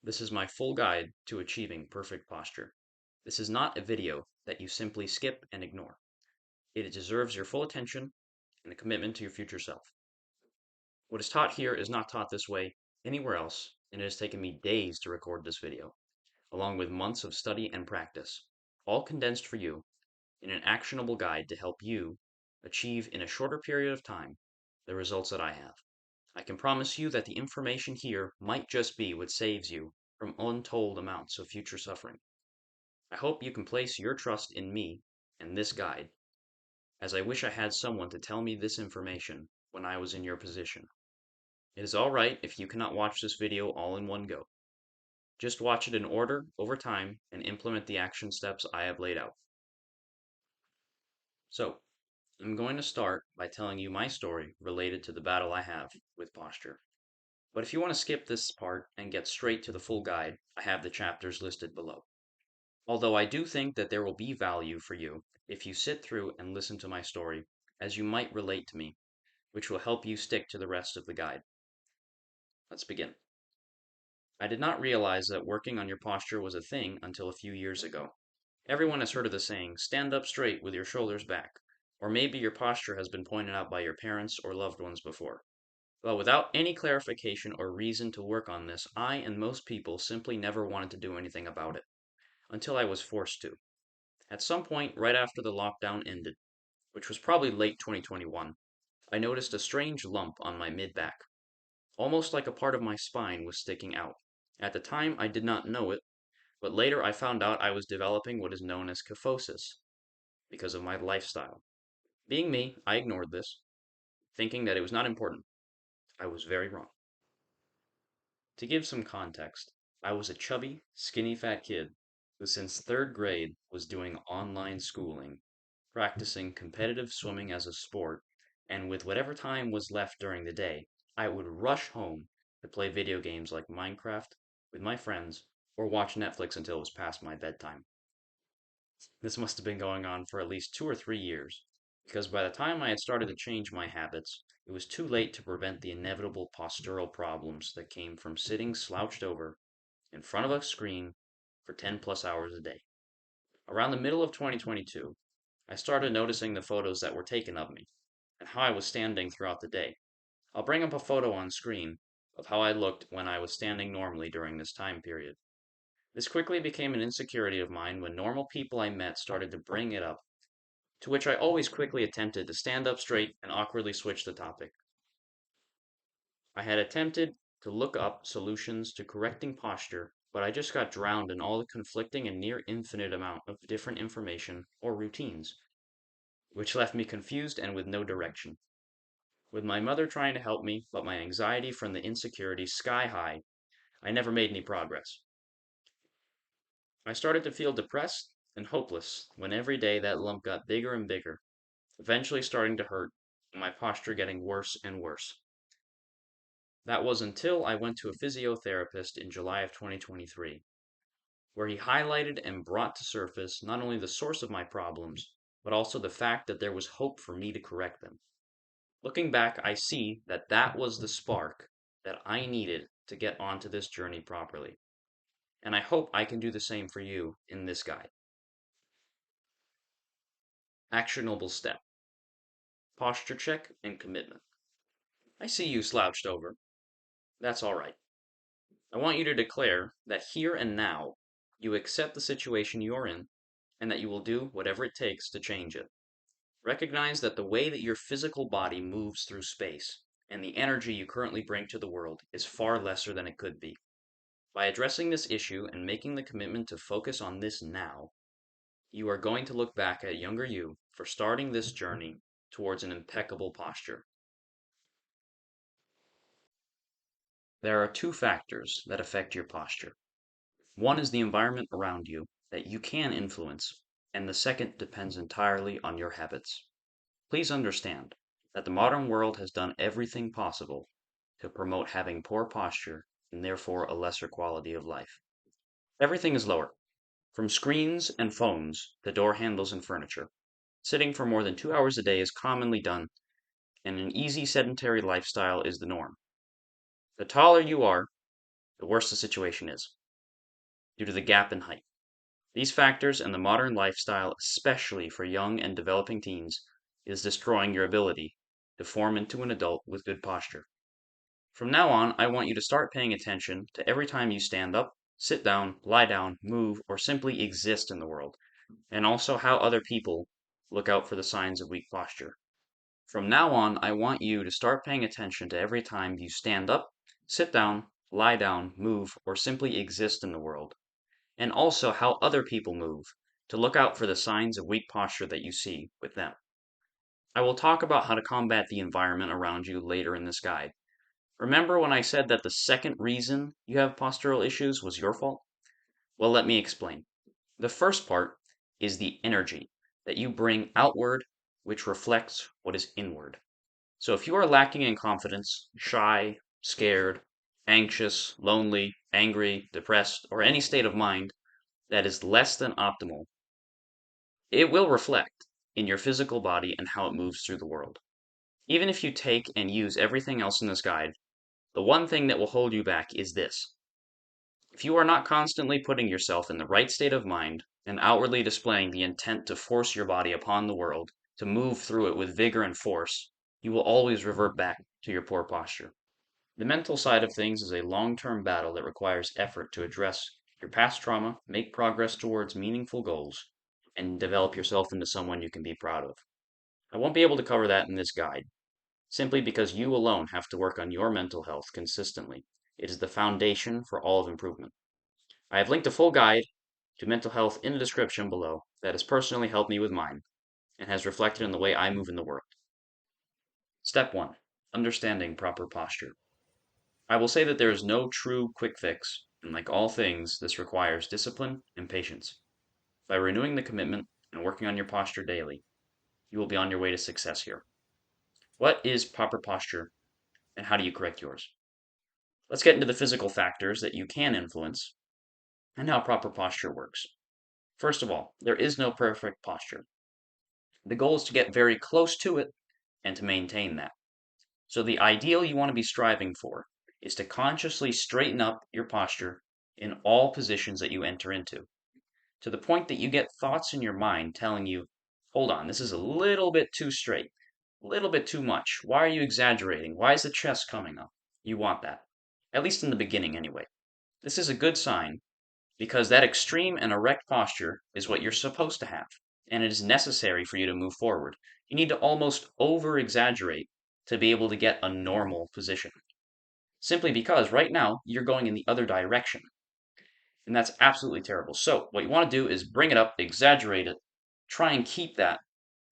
This is my full guide to achieving perfect posture. This is not a video that you simply skip and ignore. It deserves your full attention and a commitment to your future self. What is taught here is not taught this way anywhere else, and it has taken me days to record this video, along with months of study and practice, all condensed for you in an actionable guide to help you achieve in a shorter period of time the results that I have. I can promise you that the information here might just be what saves you from untold amounts of future suffering. I hope you can place your trust in me and this guide, as I wish I had someone to tell me this information when I was in your position. It is alright if you cannot watch this video all in one go. Just watch it in order over time and implement the action steps I have laid out. So, I'm going to start by telling you my story related to the battle I have with posture. But if you want to skip this part and get straight to the full guide, I have the chapters listed below. Although I do think that there will be value for you if you sit through and listen to my story, as you might relate to me, which will help you stick to the rest of the guide. Let's begin. I did not realize that working on your posture was a thing until a few years ago. Everyone has heard of the saying, stand up straight with your shoulders back, or maybe your posture has been pointed out by your parents or loved ones before. Well, without any clarification or reason to work on this, I and most people simply never wanted to do anything about it, until I was forced to. At some point right after the lockdown ended, which was probably late 2021, I noticed a strange lump on my mid-back, almost like a part of my spine was sticking out. At the time, I did not know it, but later I found out I was developing what is known as kyphosis because of my lifestyle. Being me, I ignored this, thinking that it was not important. I was very wrong. To give some context, I was a chubby, skinny fat kid who since third grade was doing online schooling, practicing competitive swimming as a sport, and with whatever time was left during the day, I would rush home to play video games like Minecraft with my friends or watch Netflix until it was past my bedtime. This must have been going on for at least 2 or 3 years, because by the time I had started to change my habits, it was too late to prevent the inevitable postural problems that came from sitting slouched over in front of a screen for 10 plus hours a day. Around the middle of 2022, I started noticing the photos that were taken of me and how I was standing throughout the day. I'll bring up a photo on screen of how I looked when I was standing normally during this time period. This quickly became an insecurity of mine when normal people I met started to bring it up, to which I always quickly attempted to stand up straight and awkwardly switch the topic. I had attempted to look up solutions to correcting posture, but I just got drowned in all the conflicting and near infinite amount of different information or routines, which left me confused and with no direction. With my mother trying to help me, but my anxiety from the insecurity sky high, I never made any progress. I started to feel depressed and hopeless when every day that lump got bigger and bigger, eventually starting to hurt, and my posture getting worse and worse. That was until I went to a physiotherapist in July of 2023, where he highlighted and brought to surface not only the source of my problems, but also the fact that there was hope for me to correct them. Looking back, I see that that was the spark that I needed to get onto this journey properly. And I hope I can do the same for you in this guide. Actionable step. Posture check and commitment. I see you slouched over. That's all right. I want you to declare that here and now you accept the situation you're in and that you will do whatever it takes to change it. Recognize that the way that your physical body moves through space and the energy you currently bring to the world is far lesser than it could be. By addressing this issue and making the commitment to focus on this now, you are going to look back at younger you for starting this journey towards an impeccable posture. There are two factors that affect your posture. One is the environment around you that you can influence, and the second depends entirely on your habits. Please understand that the modern world has done everything possible to promote having poor posture and therefore a lesser quality of life. Everything is lower, from screens and phones to door handles and furniture. Sitting for more than 2 hours a day is commonly done, and an easy sedentary lifestyle is the norm. The taller you are, the worse the situation is, due to the gap in height. These factors and the modern lifestyle, especially for young and developing teens, is destroying your ability to form into an adult with good posture. From now on, I want you to start paying attention to every time you stand up, sit down, lie down, move, or simply exist in the world, and also how other people look out for the signs of weak posture. From now on, I want you to start paying attention to every time you stand up, sit down, lie down, move, or simply exist in the world, and also how other people move, to look out for the signs of weak posture that you see with them. I will talk about how to combat the environment around you later in this guide. Remember when I said that the second reason you have postural issues was your fault? Well, let me explain. The first part is the energy that you bring outward, which reflects what is inward. So if you are lacking in confidence, shy, scared, anxious, lonely, angry, depressed, or any state of mind that is less than optimal, it will reflect in your physical body and how it moves through the world. Even if you take and use everything else in this guide, the one thing that will hold you back is this. If you are not constantly putting yourself in the right state of mind and outwardly displaying the intent to force your body upon the world, to move through it with vigor and force, you will always revert back to your poor posture. The mental side of things is a long-term battle that requires effort to address your past trauma, make progress towards meaningful goals, and develop yourself into someone you can be proud of. I won't be able to cover that in this guide, simply because you alone have to work on your mental health consistently. It is the foundation for all of improvement. I have linked a full guide to mental health in the description below that has personally helped me with mine and has reflected in the way I move in the world. Step 1. Understanding proper posture. I will say that there is no true quick fix, and like all things, this requires discipline and patience. By renewing the commitment and working on your posture daily, you will be on your way to success here. What is proper posture, and how do you correct yours? Let's get into the physical factors that you can influence and how proper posture works. First of all, there is no perfect posture. The goal is to get very close to it and to maintain that. So the ideal you want to be striving for is to consciously straighten up your posture in all positions that you enter into, to the point that you get thoughts in your mind telling you, hold on, this is a little bit too straight, a little bit too much. Why are you exaggerating? Why is the chest coming up? You want that, at least in the beginning anyway. This is a good sign because that extreme and erect posture is what you're supposed to have, and it is necessary for you to move forward. You need to almost over exaggerate to be able to get a normal position, simply because right now you're going in the other direction, and that's absolutely terrible. So, what you want to do is bring it up, exaggerate it, try and keep that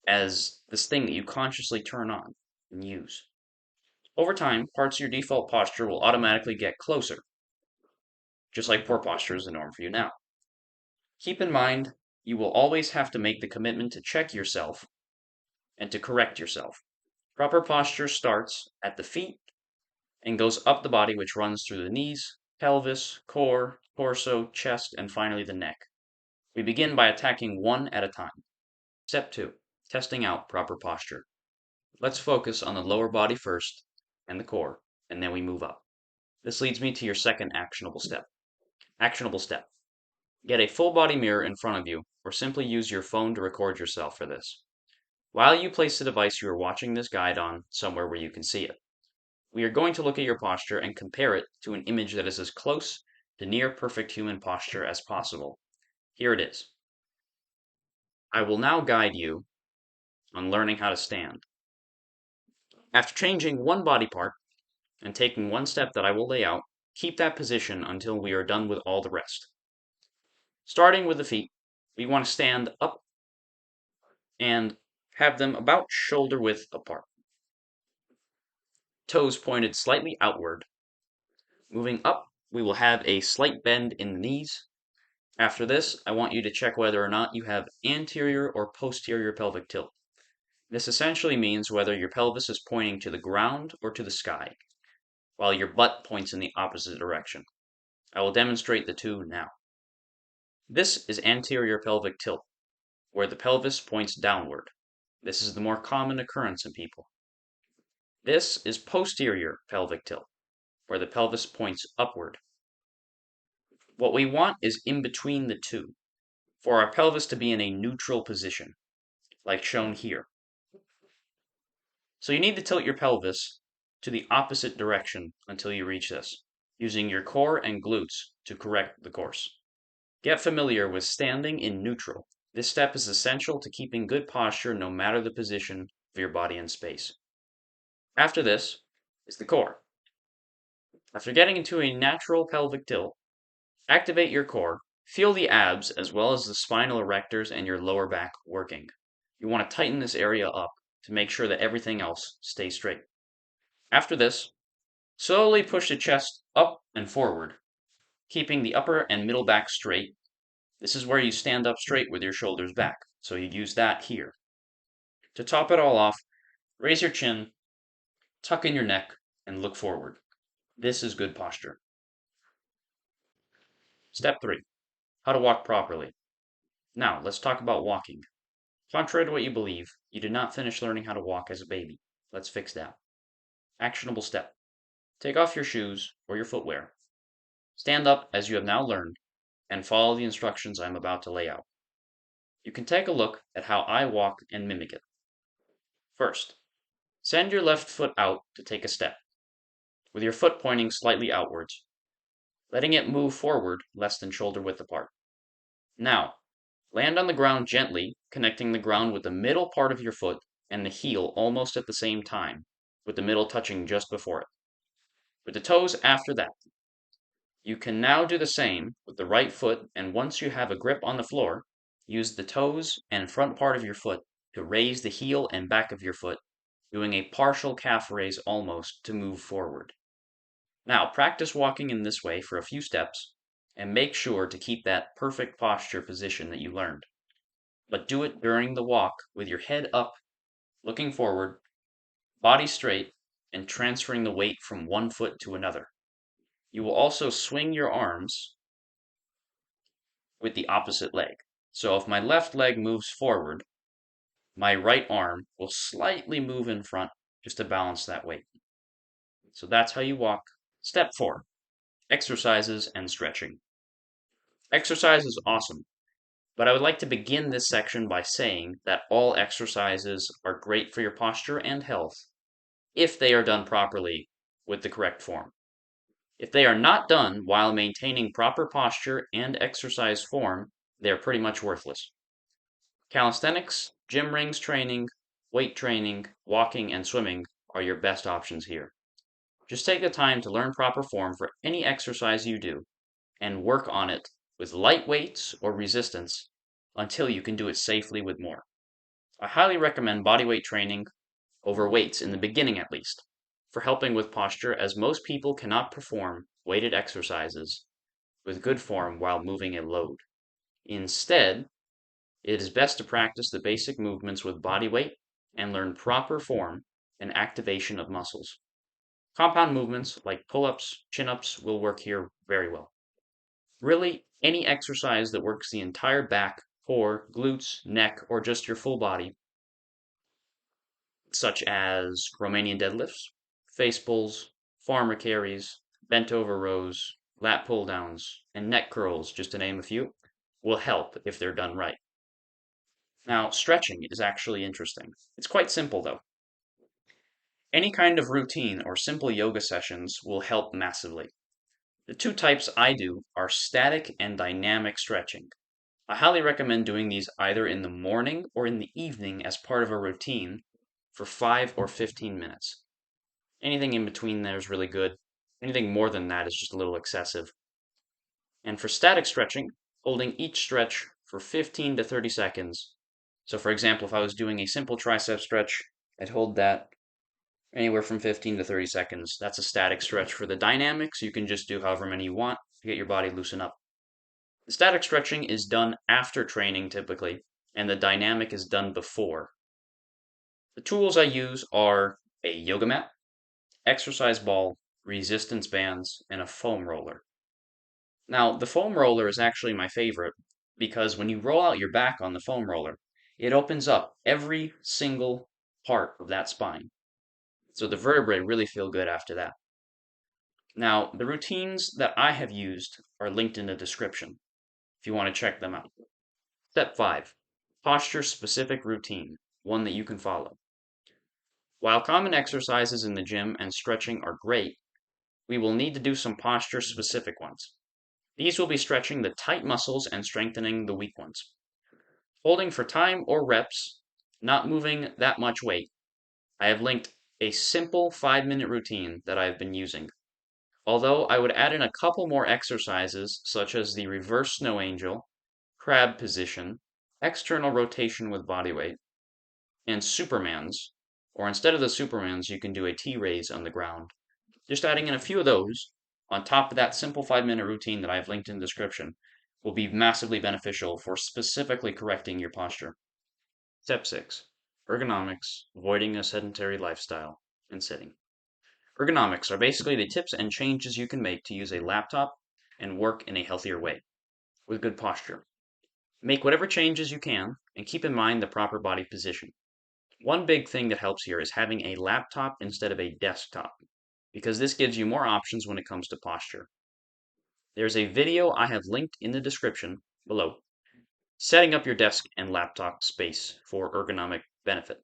as this thing that you consciously turn on and use. Over time, parts of your default posture will automatically get closer, just like poor posture is the norm for you now. Keep in mind, you will always have to make the commitment to check yourself and to correct yourself. Proper posture starts at the feet and goes up the body, which runs through the knees, pelvis, core, torso, chest, and finally the neck. We begin by attacking one at a time. Step 2. Testing out proper posture. Let's focus on the lower body first and the core, and then we move up. This leads me to your second actionable step. Actionable step. Get a full body mirror in front of you, or simply use your phone to record yourself for this. While you place the device you are watching this guide on somewhere where you can see it, we are going to look at your posture and compare it to an image that is as close to near perfect human posture as possible. Here it is. I will now guide you on learning how to stand. After changing one body part and taking one step that I will lay out, keep that position until we are done with all the rest. Starting with the feet, we want to stand up and have them about shoulder width apart. Toes pointed slightly outward. Moving up, we will have a slight bend in the knees. After this, I want you to check whether or not you have anterior or posterior pelvic tilt. This essentially means whether your pelvis is pointing to the ground or to the sky, while your butt points in the opposite direction. I will demonstrate the two now. This is anterior pelvic tilt, where the pelvis points downward. This is the more common occurrence in people. This is posterior pelvic tilt, where the pelvis points upward. What we want is in between the two, for our pelvis to be in a neutral position, like shown here. So you need to tilt your pelvis to the opposite direction until you reach this, using your core and glutes to correct the course. Get familiar with standing in neutral. This step is essential to keeping good posture no matter the position of your body in space. After this is the core. After getting into a natural pelvic tilt, activate your core. Feel the abs as well as the spinal erectors and your lower back working. You want to tighten this area up to make sure that everything else stays straight. After this, slowly push the chest up and forward, keeping the upper and middle back straight. This is where you stand up straight with your shoulders back, so you use that here. To top it all off, raise your chin, tuck in your neck, and look forward. This is good posture. Step 3. How to walk properly. Now, let's talk about walking. Contrary to what you believe, you did not finish learning how to walk as a baby. Let's fix that. Actionable step. Take off your shoes or your footwear. Stand up as you have now learned and follow the instructions I am about to lay out. You can take a look at how I walk and mimic it. First, send your left foot out to take a step, with your foot pointing slightly outwards, letting it move forward less than shoulder width apart. Now, land on the ground gently, connecting the ground with the middle part of your foot and the heel almost at the same time, with the middle touching just before it. With the toes after that. You can now do the same with the right foot, and once you have a grip on the floor, use the toes and front part of your foot to raise the heel and back of your foot, doing a partial calf raise almost to move forward. Now, practice walking in this way for a few steps, and make sure to keep that perfect posture position that you learned. But do it during the walk with your head up, looking forward, body straight, and transferring the weight from one foot to another. You will also swing your arms with the opposite leg. So if my left leg moves forward, my right arm will slightly move in front just to balance that weight. So that's how you walk. Step 4. Exercises and stretching. Exercise is awesome, but I would like to begin this section by saying that all exercises are great for your posture and health if they are done properly with the correct form. If they are not done while maintaining proper posture and exercise form, they are pretty much worthless. Calisthenics, gym rings training, weight training, walking, and swimming are your best options here. Just take the time to learn proper form for any exercise you do and work on it with light weights or resistance until you can do it safely with more. I highly recommend bodyweight training over weights in the beginning at least, for helping with posture, as most people cannot perform weighted exercises with good form while moving a load. Instead, it is best to practice the basic movements with body weight and learn proper form and activation of muscles. Compound movements like pull-ups, chin-ups will work here very well. Really, any exercise that works the entire back, core, glutes, neck, or just your full body, such as Romanian deadlifts, face pulls, farmer carries, bent over rows, lat pull downs, and neck curls, just to name a few, will help if they're done right. Now, stretching is actually interesting. It's quite simple though. Any kind of routine or simple yoga sessions will help massively. The two types I do are static and dynamic stretching. I highly recommend doing these either in the morning or in the evening as part of a routine for 5 or 15 minutes. Anything in between there is really good. Anything more than that is just a little excessive. And for static stretching, holding each stretch for 15 to 30 seconds. So for example, if I was doing a simple tricep stretch, I'd hold that anywhere from 15 to 30 seconds. That's a static stretch. For the dynamics, you can just do however many you want to get your body loosen up. The static stretching is done after training typically, and the dynamic is done before. The tools I use are a yoga mat, exercise ball, resistance bands, and a foam roller. Now, the foam roller is actually my favorite because when you roll out your back on the foam roller, it opens up every single part of that spine. So the vertebrae really feel good after that. Now, the routines that I have used are linked in the description if you want to check them out. Step 5, posture-specific routine, one that you can follow. While common exercises in the gym and stretching are great, we will need to do some posture-specific ones. These will be stretching the tight muscles and strengthening the weak ones. Holding for time or reps, not moving that much weight. I have linked a simple 5-minute routine that I have been using. Although I would add in a couple more exercises such as the reverse snow angel, crab position, external rotation with body weight, and Supermans. Or instead of the Supermans, you can do a T-raise on the ground. Just adding in a few of those on top of that simple 5-minute routine that I've linked in the description will be massively beneficial for specifically correcting your posture. Step 6, ergonomics, avoiding a sedentary lifestyle and sitting. Ergonomics are basically the tips and changes you can make to use a laptop and work in a healthier way with good posture. Make whatever changes you can and keep in mind the proper body position. One big thing that helps here is having a laptop instead of a desktop, because this gives you more options when it comes to posture. There's a video I have linked in the description below, setting up your desk and laptop space for ergonomic benefit.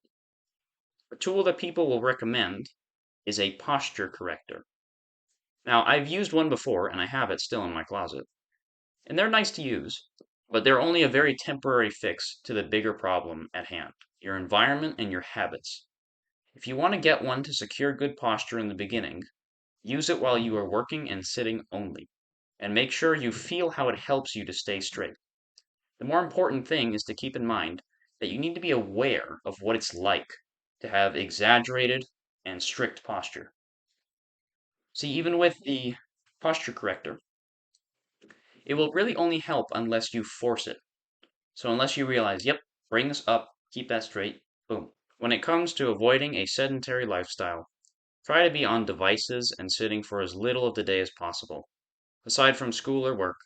A tool that people will recommend is a posture corrector. Now, I've used one before and I have it still in my closet, and they're nice to use, but they're only a very temporary fix to the bigger problem at hand, your environment and your habits. If you want to get one to secure good posture in the beginning, use it while you are working and sitting only, and make sure you feel how it helps you to stay straight. The more important thing is to keep in mind that you need to be aware of what it's like to have exaggerated and strict posture. See, even with the posture corrector, it will really only help unless you force it. So unless you realize, yep, bring this up, keep that straight, boom. When it comes to avoiding a sedentary lifestyle, try to be on devices and sitting for as little of the day as possible, aside from school or work,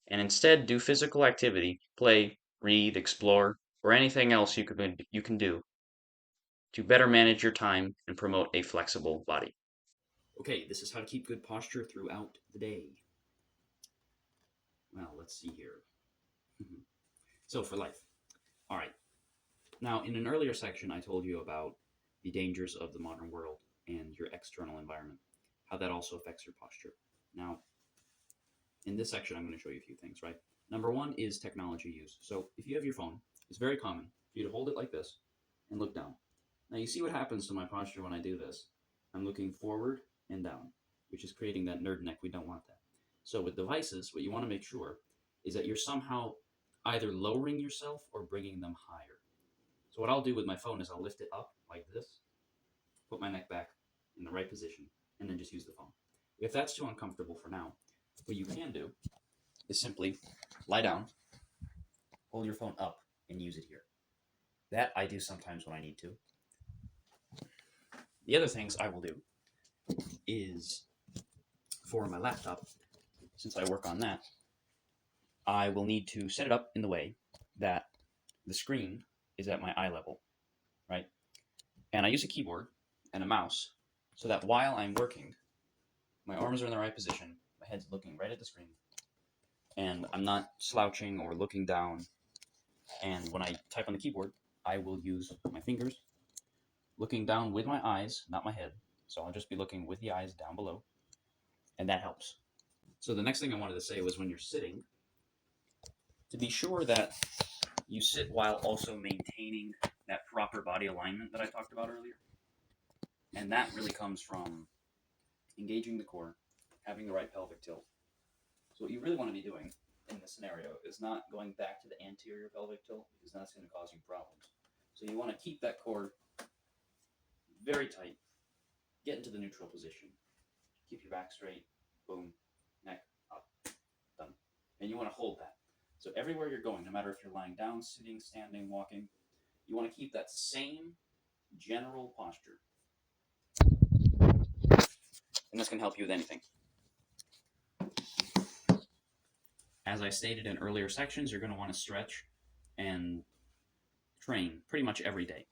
and instead do physical activity, play, read, explore, or anything else you can do to better manage your time and promote a flexible body. Okay, this is how to keep good posture throughout the day. Well, let's see here. So, for life. All right. Now, in an earlier section, I told you about the dangers of the modern world and your external environment, how that also affects your posture. Now, in this section, I'm going to show you a few things, right? Number one is technology use. So, if you have your phone, it's very common for you to hold it like this and look down. Now, you see what happens to my posture when I do this. I'm looking forward and down, which is creating that nerd neck. We don't want that. So, with devices, what you want to make sure is that you're somehow either lowering yourself or bringing them higher. So, what I'll do with my phone is I'll lift it up like this, put my neck back in the right position, and then just use the phone. If that's too uncomfortable for now, what you can do is simply lie down, hold your phone up, and use it here. That I do sometimes when I need to. The other things I will do is for my laptop, since I work on that, I will need to set it up in the way that the screen is at my eye level, right? And I use a keyboard and a mouse so that while I'm working, my arms are in the right position, my head's looking right at the screen, and I'm not slouching or looking down. And when I type on the keyboard, I will use my fingers looking down with my eyes, not my head. So I'll just be looking with the eyes down below, and that helps. So the next thing I wanted to say was when you're sitting, to be sure that you sit while also maintaining that proper body alignment that I talked about earlier. And that really comes from engaging the core, having the right pelvic tilt. So what you really want to be doing in this scenario is not going back to the anterior pelvic tilt because that's going to cause you problems. So you want to keep that core very tight, get into the neutral position, keep your back straight, boom, neck up, done. And you want to hold that. So everywhere you're going, no matter if you're lying down, sitting, standing, walking, you want to keep that same general posture. And this can help you with anything. As I stated in earlier sections, you're going to want to stretch and train pretty much every day.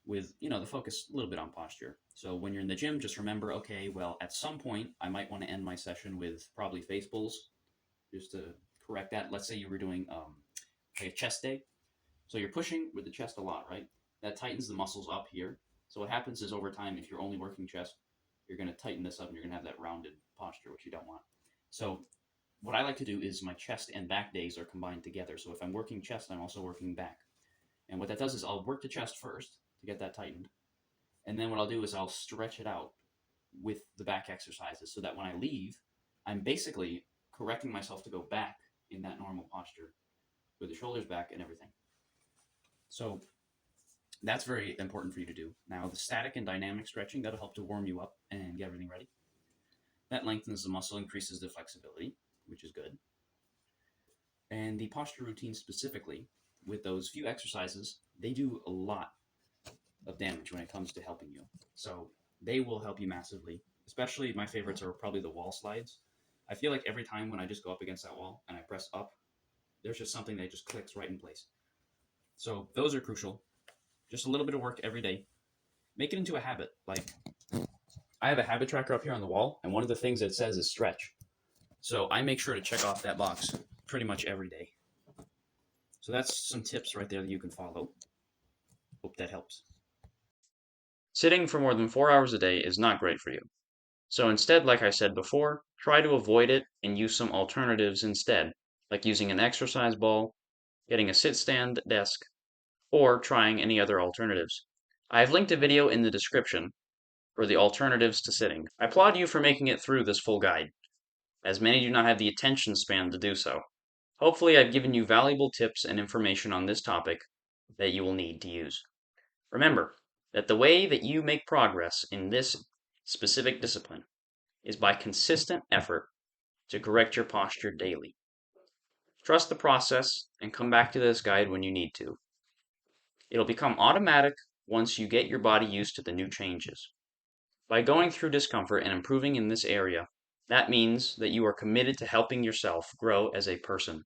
with, the focus a little bit on posture. So when you're in the gym, just remember, okay, well, at some point, I might want to end my session with probably face pulls, just to correct that. Let's say you were doing like a chest day. So you're pushing with the chest a lot, right? That tightens the muscles up here. So what happens is over time, if you're only working chest, you're going to tighten this up and you're going to have that rounded posture, which you don't want. So what I like to do is my chest and back days are combined together. So if I'm working chest, I'm also working back. And what that does is I'll work the chest first to get that tightened. And then what I'll do is I'll stretch it out with the back exercises so that when I leave, I'm basically correcting myself to go back in that normal posture with the shoulders back and everything. So that's very important for you to do. Now, the static and dynamic stretching, that'll help to warm you up and get everything ready. That lengthens the muscle, increases the flexibility, which is good. And the posture routine specifically, with those few exercises, they do a lot of damage when it comes to helping you. So they will help you massively. Especially my favorites are probably the wall slides. I feel like every time when I just go up against that wall and I press up, there's just something that just clicks right in place. So those are crucial. Just a little bit of work every day. Make it into a habit. Like, I have a habit tracker up here on the wall, and one of the things it says is stretch. So I make sure to check off that box pretty much every day. So that's some tips right there that you can follow. Hope that helps. Sitting for more than 4 hours a day is not great for you. So instead, like I said before, try to avoid it and use some alternatives instead, like using an exercise ball, getting a sit stand desk, or trying any other alternatives. I've linked a video in the description for the alternatives to sitting. I applaud you for making it through this full guide, as many do not have the attention span to do so. Hopefully, I've given you valuable tips and information on this topic that you will need to use. Remember that the way that you make progress in this specific discipline is by consistent effort to correct your posture daily. Trust the process and come back to this guide when you need to. It'll become automatic once you get your body used to the new changes. By going through discomfort and improving in this area, that means that you are committed to helping yourself grow as a person.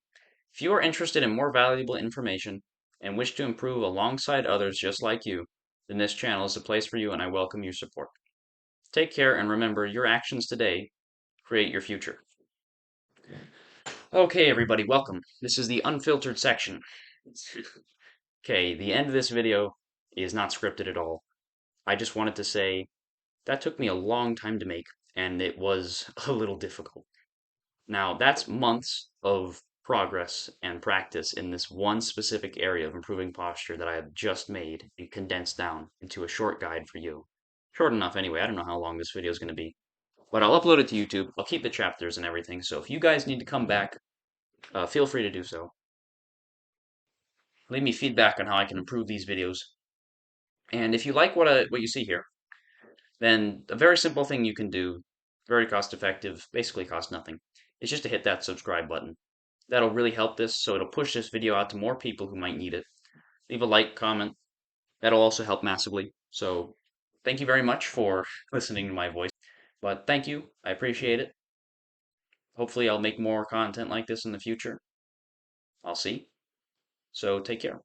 If you are interested in more valuable information and wish to improve alongside others just like you, then this channel is the place for you and I welcome your support. Take care and remember your actions today create your future. Okay, everybody, welcome. This is the unfiltered section. Okay, the end of this video is not scripted at all. I just wanted to say that took me a long time to make, and it was a little difficult. Now, that's months of progress and practice in this one specific area of improving posture that I have just made and condensed down into a short guide for you. Short enough anyway, I don't know how long this video is going to be. But I'll upload it to YouTube. I'll keep the chapters and everything, so if you guys need to come back, feel free to do so. Leave me feedback on how I can improve these videos. And if you like what you see here, then a very simple thing you can do, very cost effective, basically costs nothing, is just to hit that subscribe button. That'll really help this, so it'll push this video out to more people who might need it. Leave a like, comment. That'll also help massively. So thank you very much for listening to my voice. But thank you. I appreciate it. Hopefully I'll make more content like this in the future. I'll see. So take care.